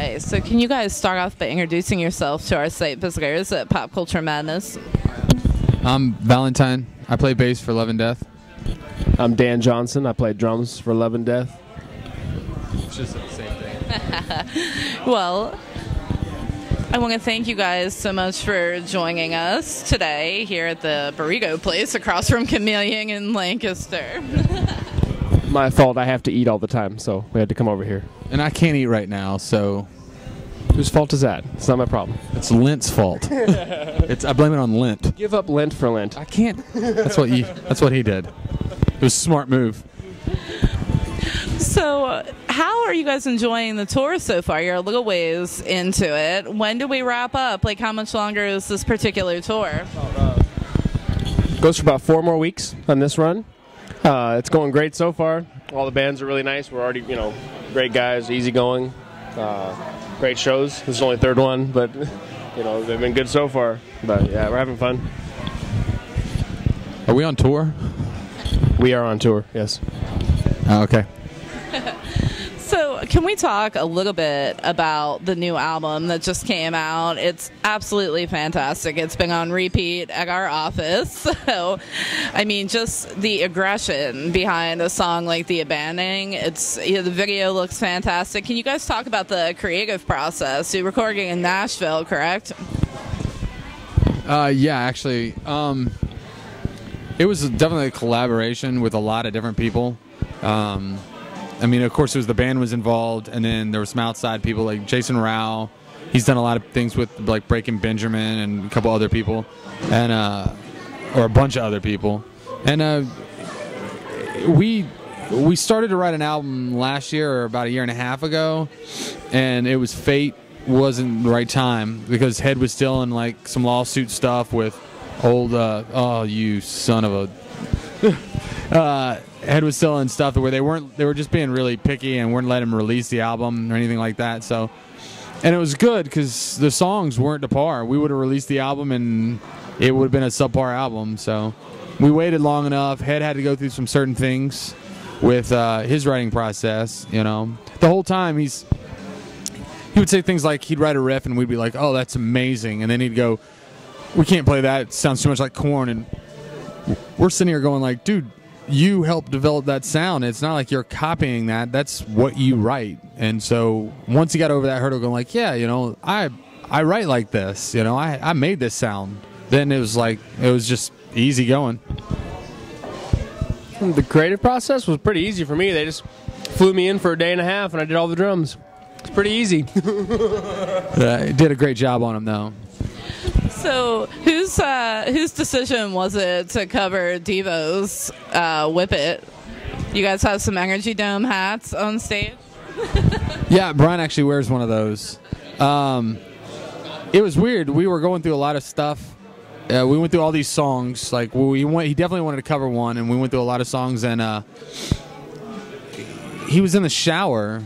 Okay, so can you guys start off by introducing yourself to our site visitors at Pop Culture Madness? I'm Valentine. I play bass for Love and Death. I'm Dan Johnson. I play drums for Love and Death. It's just the same thing. Well, I want to thank you guys so much for joining us today here at the Burrito Place across from Chameleon in Lancaster. My fault. I have to eat all the time, so we had to come over here. And I can't eat right now, so Whose fault is that? It's not my problem. it's Lent's fault. I blame it on Lent. Give up Lent for Lent. I can't. That's what he did. It was a smart move. So, how are you guys enjoying the tour so far? You're a little ways into it. When do we wrap up? Like, how much longer is this particular tour? Goes for about 4 more weeks on this run. It's going great so far. All the bands are really nice. We're already, great guys, easygoing, great shows. This is only the 3rd one, but they've been good so far. But yeah, we're having fun. Are we on tour? We are on tour. Yes. Oh, okay. So, can we talk a little bit about the new album that just came out? It's absolutely fantastic. It's been on repeat at our office. So, I mean, just the aggression behind a song like The Abandoning. The video looks fantastic. Can you guys talk about the creative process? You're recording in Nashville, correct? Yeah, actually. It was definitely a collaboration with a lot of different people. I mean, of course, the band was involved, and then there were some outside people like Jason Rao. He's done a lot of things with like Breaking Benjamin and a couple other people, and or a bunch of other people. And we started to write an album last year or about a year and a half ago, and it was fate wasn't the right time because Head was still in like some lawsuit stuff with old oh you son of a Head was still in stuff where they were just being really picky and weren't letting him release the album or anything like that. So, and it was good because the songs weren't to par. We would have released the album and it would have been a subpar album. So we waited long enough. Head had to go through some certain things with his writing process. The whole time he would say things like he'd write a riff and we'd be like, oh, that's amazing, and then he'd go, we can't play that. It sounds too much like Korn. And we're sitting here going like, dude, you helped develop that sound. It's not like you're copying that. That's what you write. And so once he got over that hurdle, going like, yeah, I write like this. I made this sound. Then it was just easy going. The creative process was pretty easy for me. They just flew me in for a day and a half, and I did all the drums. It's pretty easy. Did a great job on them, though. So, whose decision was it to cover Devo's Whip It? You guys have some Energy Dome hats on stage? Yeah, Brian actually wears one of those. It was weird. We were going through a lot of stuff. We went through all these songs. Like he definitely wanted to cover one, and we went through a lot of songs. And he was in the shower,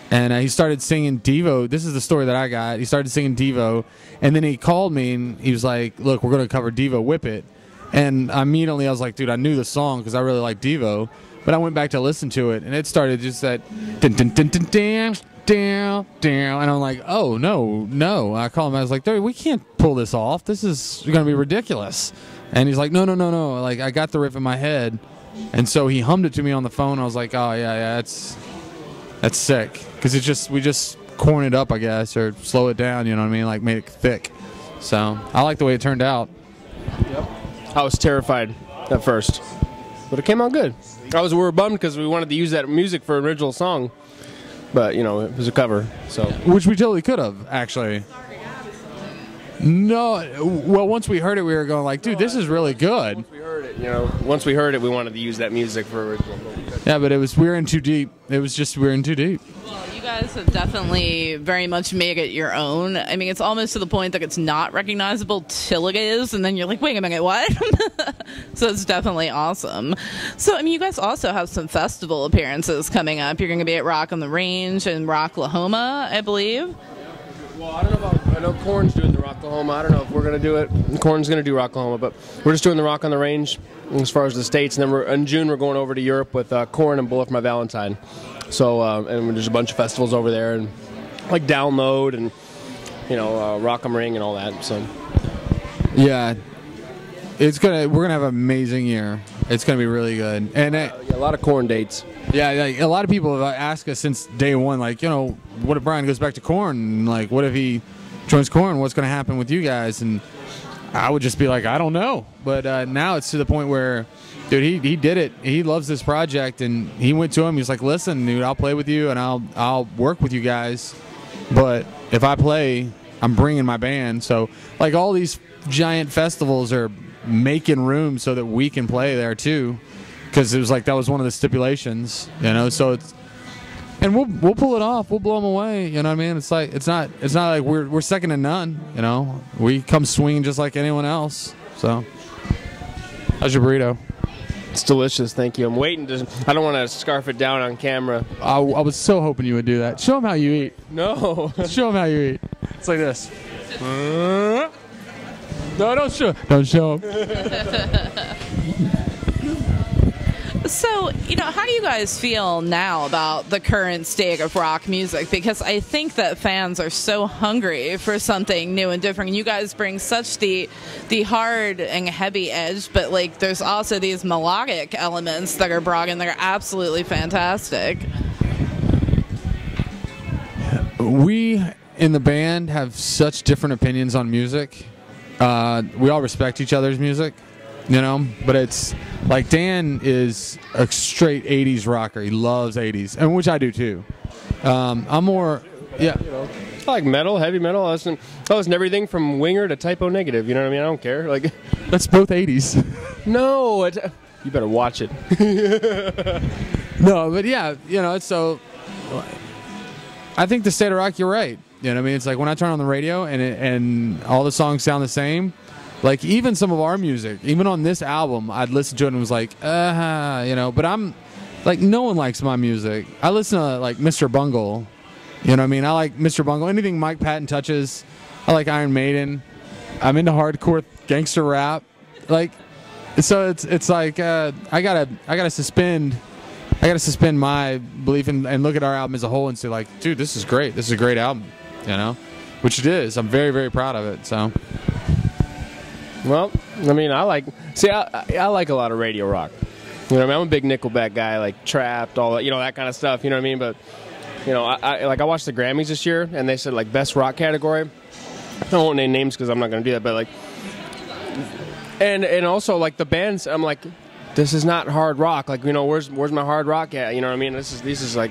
and he started singing Devo. This is the story that I got. He started singing Devo, and then he called me, and he was like, look, we're going to cover Devo Whip It. And immediately I was like, dude, I knew the song because I really like Devo. But I went back to listen to it, and it started just that dun dun dun dun dun down, down, and I'm like, oh, no. I called him, I was like, dude, we can't pull this off. This is going to be ridiculous. And he's like, no. Like, I got the riff in my head. And so he hummed it to me on the phone. I was like, oh, yeah, that's sick. Because we just corn it up, I guess, or slow it down, you know what I mean? Like, made it thick. So I like the way it turned out. Yep. I was terrified at first, but it came out good. We were bummed because we wanted to use that music for an original song, but it was a cover. So which we totally could have, actually. No, well, once we heard it, we were going like, dude, this is really good. Once we heard it, we wanted to use that music for original. Yeah, but we were in too deep. It was just we were in too deep. Well, you guys have definitely very much made it your own. I mean, it's almost to the point that it's not recognizable till it is, and then you're like, wait a minute, what? So it's definitely awesome. So, I mean, you guys also have some festival appearances coming up. You're going to be at Rock on the Range in Rocklahoma, I believe. Well, I don't know I know Korn's doing the Rocklahoma. I don't know if we're going to do it. Korn's going to do Rocklahoma, but we're just doing the Rock on the Range as far as the States. And then in June, we're going over to Europe with Korn and Bullet for My Valentine. So, and there's a bunch of festivals over there. And like Download and Rock 'em Ring and all that. So Yeah, we're gonna have an amazing year. It's gonna be really good, and a lot of Korn dates. yeah, like, a lot of people have asked us since day one, like, what if Brian goes back to Korn? Like, what if he joins Korn? What's gonna happen with you guys? And I would just be like, I don't know. But now it's to the point where, dude, he did it. He loves this project, and he went to him. He's like, listen, dude, I'll play with you, and I'll work with you guys. But if I play, I'm bringing my band. So, like, all these giant festivals are making room so that we can play there too, because it was like that was one of the stipulations, So it's, and we'll pull it off. We'll blow them away. You know what I mean? It's like it's not like we're second to none. We come swinging just like anyone else. So, how's your burrito? It's delicious, thank you. I'm waiting to. I don't want to scarf it down on camera. I was so hoping you would do that. Show them how you eat. No. Show them how you eat. It's like this. No, don't show them. So, how do you guys feel now about the current state of rock music? Because I think that fans are so hungry for something new and different. You guys bring such the hard and heavy edge, but like there's also these melodic elements that are brought in that are absolutely fantastic. We in the band have such different opinions on music. We all respect each other's music, but it's like Dan is a straight 80s rocker. He loves 80s, and which I do too. I'm more, yeah. I like metal, heavy metal. I listen to everything from Winger to Typo Negative. You know what I mean? I don't care. Like, that's both 80s. No, you better watch it. No, but yeah, it's so. I think the state of rock, you're right. It's like when I turn on the radio and all the songs sound the same. Like, even some of our music, even on this album, I'd listen to it and was like, but I'm like, no one likes my music. I listen to like Mr. Bungle, I like Mr. Bungle. Anything Mike Patton touches. I like Iron Maiden. I'm into hardcore gangster rap. Like, so it's like I gotta suspend my belief and look at our album as a whole and say, like, dude, this is great. This is a great album, which it is. I'm very, very proud of it. So. Well, I like a lot of radio rock. I'm a big Nickelback guy, like Trapped, all that, that kind of stuff. You know what I mean? But I watched the Grammys this year, and they said like best rock category. I won't name names because I'm not going to do that. But like, and also like the bands, I'm like, this is not hard rock. Like, where's my hard rock at? You know what I mean? This is like,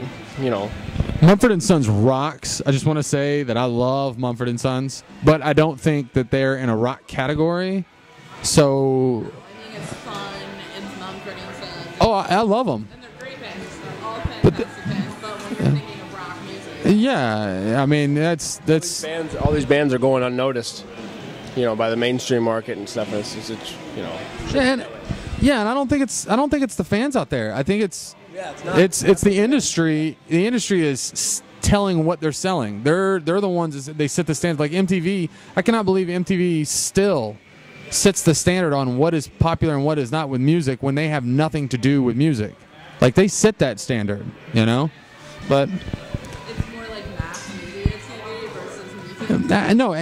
Mumford & Sons rocks. I just want to say that I love Mumford & Sons, but I don't think that they're in a rock category. So. I think it's fun. It's Mumford & Sons. Oh, I love them. And they're great bands. They're all fantastic bands. But when you're thinking of rock music. Yeah, all these bands are going unnoticed, by the mainstream market and stuff. And I don't think it's the fans out there. I think it's. It's the industry. The industry is telling what they're selling. They're the ones that they set the standard. Like MTV, I cannot believe MTV still sets the standard on what is popular and what is not with music when they have nothing to do with music. Like, they set that standard, But it's more like mass media TV versus music. no,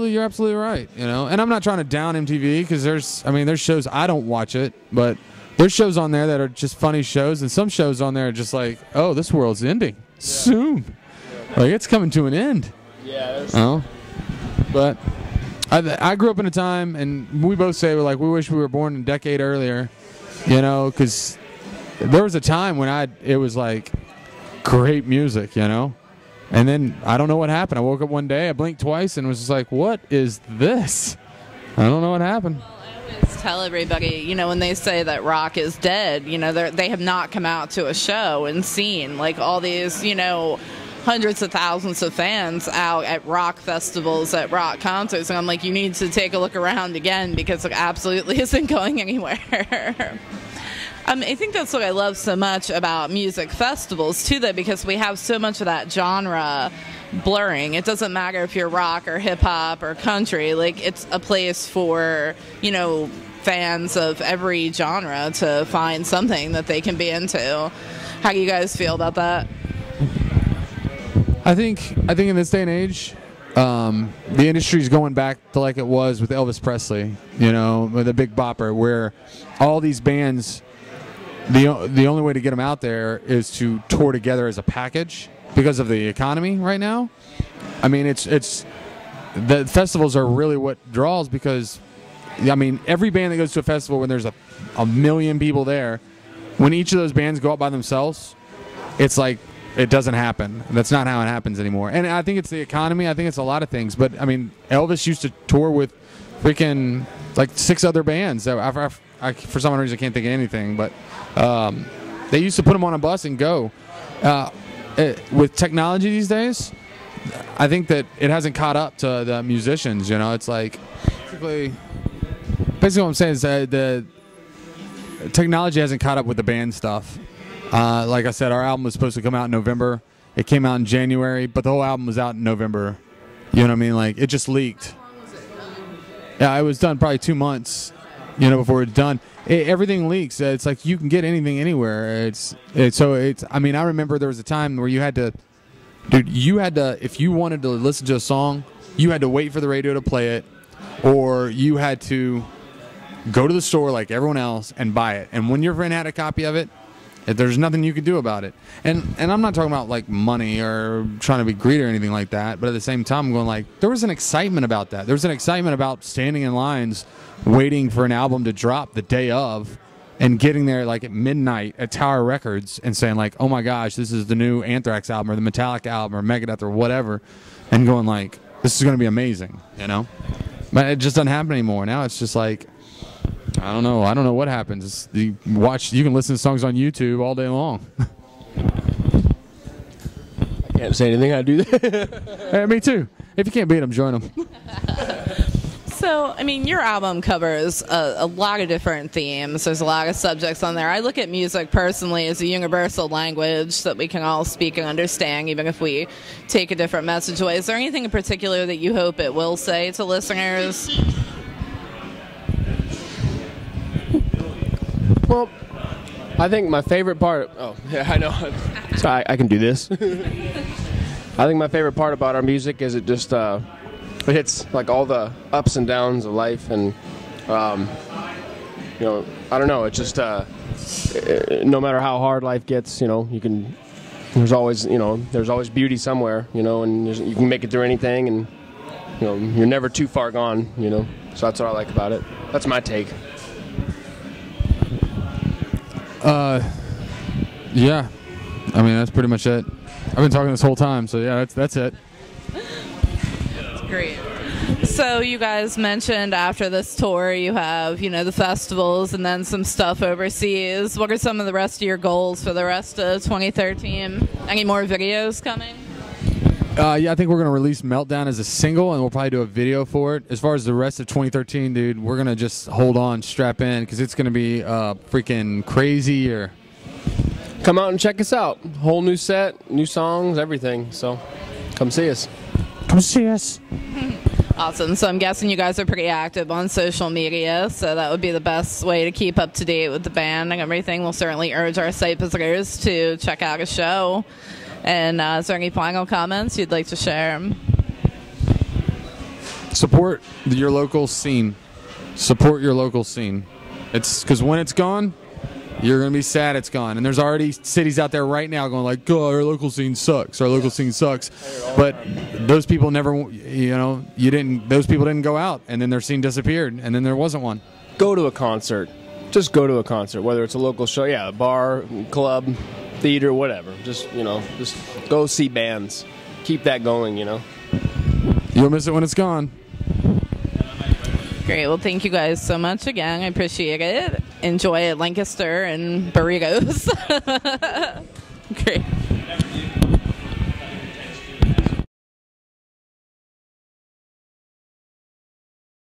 you're absolutely right. And I'm not trying to down MTV because there's shows I don't watch it, but. There's shows on there that are just funny shows, and some shows on there are just like, oh, this world's ending soon. Like, it's coming to an end. Yeah. But I grew up in a time, and we both say, we wish we were born a decade earlier, because there was a time when it was like great music, And then I don't know what happened. I woke up one day, I blinked twice, and was just like, what is this? I don't know what happened. Tell everybody, when they say that rock is dead, they have not come out to a show and seen like all these, hundreds of thousands of fans out at rock festivals, at rock concerts, and I'm like, you need to take a look around again because it absolutely isn't going anywhere. I think that's what I love so much about music festivals too, though, because we have so much of that genre blurring. It doesn't matter if you're rock or hip hop or country. Like, it's a place for, fans of every genre to find something that they can be into. How do you guys feel about that? I think in this day and age, the industry's going back to like it was with Elvis Presley, you know, with the Big Bopper, where all these bands, the only way to get them out there is to tour together as a package because of the economy right now. I mean, it's the festivals are really what draws, because I mean, every band that goes to a festival when there's a million people there, when each of those bands go out by themselves, it's like it doesn't happen. That's not how it happens anymore. And I think it's the economy. I think it's a lot of things. But I mean, Elvis used to tour with freaking like 6 other bands. I for some reason I can't think of anything, but they used to put them on a bus and go. With technology these days, I think that it hasn't caught up to the musicians. You know, it's like basically what I'm saying is the technology hasn't caught up with the band stuff. Like I said, our album was supposed to come out in November. It came out in January, but the whole album was out in November. You know what I mean? Like, it just leaked. Yeah, it was done probably 2 months, you know, before it's done. Everything leaks. It's like you can get anything anywhere. I mean, I remember there was a time where you had to, if you wanted to listen to a song, you had to wait for the radio to play it, or you had to go to the store like everyone else and buy it. And when your friend had a copy of it, there's nothing you could do about it. And I'm not talking about like money or trying to be greedy or anything like that, but at the same time I'm going like, there was an excitement about that. There was an excitement about standing in lines waiting for an album to drop the day of and getting there like at midnight at Tower Records and saying like, oh my gosh, this is the new Anthrax album or the Metallica album or Megadeth or whatever, and going like, this is going to be amazing, you know? But it just doesn't happen anymore. Now it's just like, I don't know what happens. You can listen to songs on YouTube all day long. I can't say anything. I do that. Hey, me too. If you can't beat them, join them. So, I mean, your album covers a lot of different themes. There's a lot of subjects on there. I look at music personally as a universal language that we can all speak and understand, even if we take a different message away. Is there anything in particular that you hope it will say to listeners? Well, I think my favorite part... Oh, yeah, I know. So I can do this. I think my favorite part about our music is it just... it hits like all the ups and downs of life, and you know, I don't know. It's just no matter how hard life gets, you know, you can. There's always beauty somewhere, you know, and you can make it through anything, and you know, you're never too far gone, you know. So that's what I like about it. That's my take. Yeah, I mean that's pretty much it. I've been talking this whole time, so yeah, that's it. Great. So you guys mentioned after this tour you have, you know, the festivals and then some stuff overseas. What are some of the rest of your goals for the rest of 2013? Any more videos coming? Yeah, I think we're going to release Meltdown as a single, and we'll probably do a video for it. As far as the rest of 2013, dude, we're going to just hold on, strap in, because it's going to be a freaking crazy year. Come out and check us out. Whole new set, new songs, everything. So come see us. Come see us. Awesome. So I'm guessing you guys are pretty active on social media, so that would be the best way to keep up to date with the band and everything. We'll certainly urge our site visitors to check out a show. And is there any final comments you'd like to share? Support your local scene. Support your local scene. It's because when it's gone, you're going to be sad it's gone. And there's already cities out there right now going like, oh, our local scene sucks. Our local scene sucks. But those people never, you know, those people didn't go out, and then their scene disappeared, and then there wasn't one. Go to a concert. Just go to a concert, whether it's a local show, a bar, club, theater, whatever. Just go see bands. Keep that going, you know. You'll miss it when it's gone. Great. Well, thank you guys so much again. I appreciate it. Enjoy Lancaster and burritos. Great.